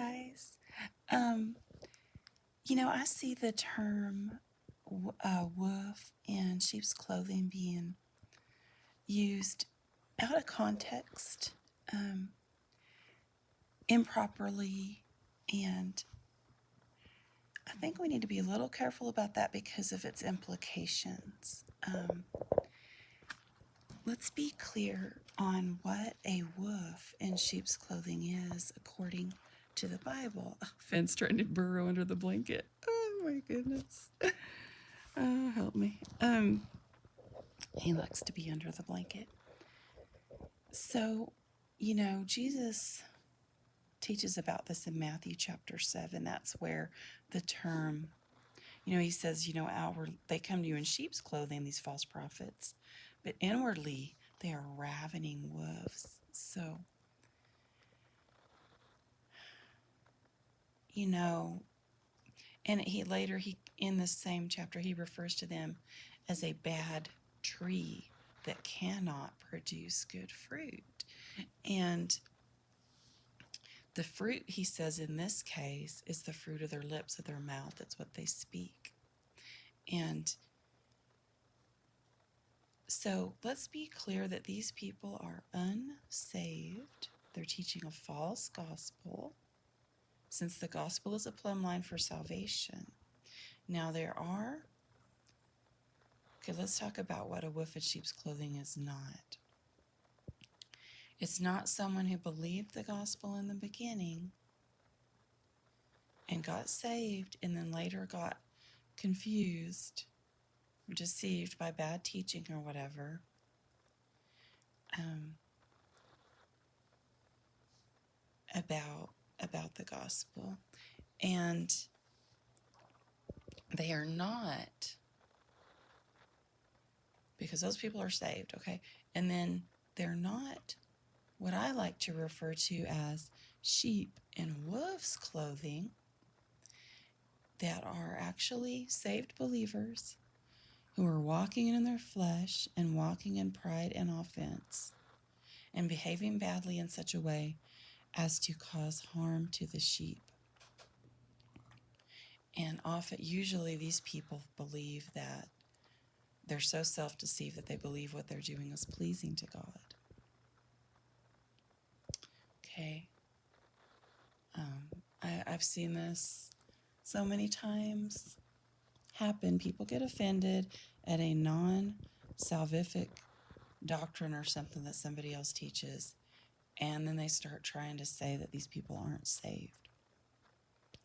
guys. I see the term wolf in sheep's clothing being used out of context, improperly, and I think we need to be a little careful about that because of its implications. Let's be clear on what a wolf in sheep's clothing is according to the Bible. Oh, Finn's trying to burrow under the blanket. Oh my goodness. Oh, help me. He likes to be under the blanket. So, Jesus teaches about this in Matthew chapter 7. That's where the term, he says, outward, they come to you in sheep's clothing, these false prophets, but inwardly they are ravening wolves. So, and he in this same chapter, he refers to them as a bad tree that cannot produce good fruit. And the fruit, he says, in this case, is the fruit of their lips, of their mouth. It's what they speak. And so let's be clear that these people are unsaved. They're teaching a false gospel, since the gospel is a plumb line for salvation. Now let's talk about what a wolf in sheep's clothing is not. It's not someone who believed the gospel in the beginning and got saved and then later got confused, deceived by bad teaching or whatever. About the gospel. And they are not, because those people are saved, okay? And then they're not what I like to refer to as sheep in wolf's clothing, that are actually saved believers who are walking in their flesh and walking in pride and offense and behaving badly in such a way as to cause harm to the sheep. And usually these people believe that they're so self-deceived that they believe what they're doing is pleasing to God. Okay. I've seen this so many times happen. People get offended at a non-salvific doctrine or something that somebody else teaches, and then they start trying to say that these people aren't saved,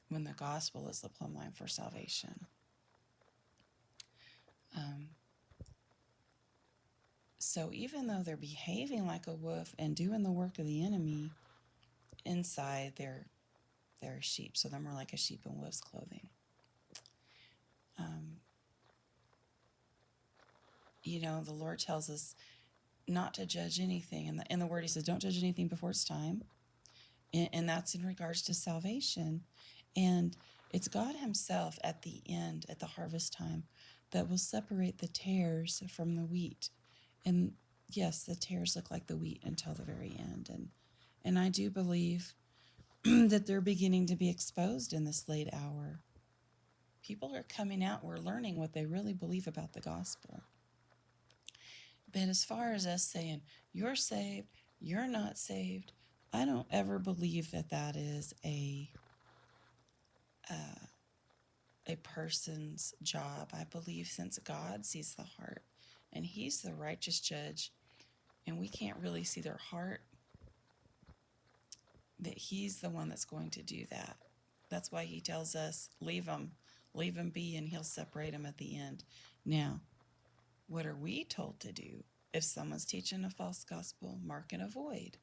when the gospel is the plumb line for salvation. So even though they're behaving like a wolf and doing the work of the enemy, inside they're sheep. So they're more like a sheep in wolf's clothing. The Lord tells us not to judge anything. In the word, he says, don't judge anything before it's time. And that's in regards to salvation. And it's God himself at the end, at the harvest time, that will separate the tares from the wheat. And yes, the tares look like the wheat until the very end. And I do believe that they're beginning to be exposed in this late hour. People are coming out. We're learning what they really believe about the gospel. But as far as us saying, you're saved, you're not saved, I don't ever believe that is a person's job. I believe since God sees the heart and he's the righteous judge, and we can't really see their heart, that he's the one that's going to do that. That's why he tells us, leave them be, and he'll separate them at the end. Now, what are we told to do? If someone's teaching a false gospel, mark and avoid.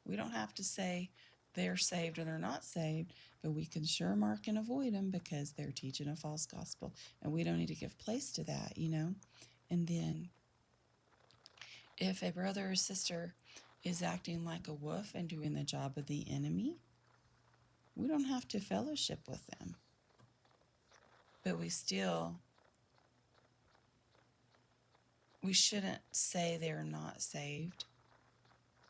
We don't have to say they're saved or they're not saved, but we can sure mark and avoid them because they're teaching a false gospel, and we don't need to give place to that, And then if a brother or sister is acting like a wolf and doing the job of the enemy, we don't have to fellowship with them. But we shouldn't say they're not saved.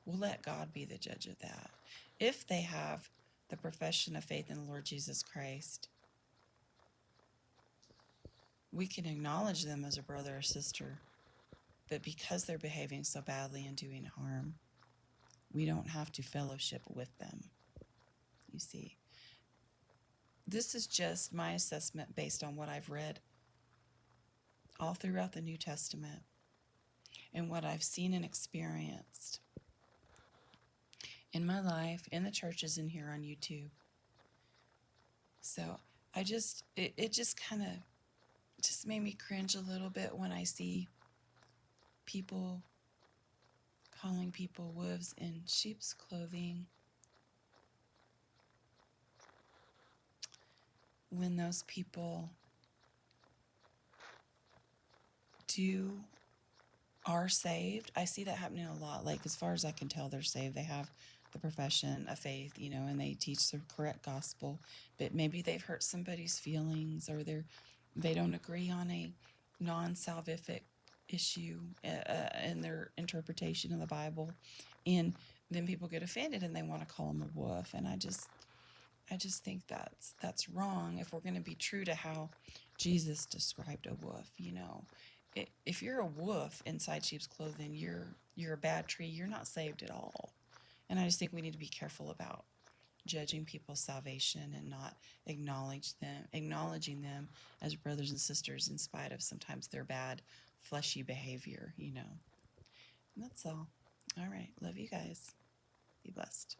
We'll let God be the judge of that. If they have the profession of faith in the Lord Jesus Christ, we can acknowledge them as a brother or sister, but because they're behaving so badly and doing harm, we don't have to fellowship with them. You see, this is just my assessment based on what I've read all throughout the New Testament and what I've seen and experienced in my life, in the churches, and here on YouTube. So it just kind of just made me cringe a little bit when I see people calling people wolves in sheep's clothing, when those people are saved. I see that happening a lot. Like, as far as I can tell, they're saved. They have the profession of faith, and they teach the correct gospel, but maybe they've hurt somebody's feelings, or they don't agree on a non-salvific issue in their interpretation of the Bible, and then people get offended and they want to call them a wolf. And I just think that's wrong. If we're going to be true to how Jesus described a wolf, if you're a wolf inside sheep's clothing, you're a bad tree. You're not saved at all. And I just think we need to be careful about judging people's salvation and not acknowledging them as brothers and sisters in spite of sometimes their bad fleshy behavior. And that's all. All right. Love you guys. Be blessed.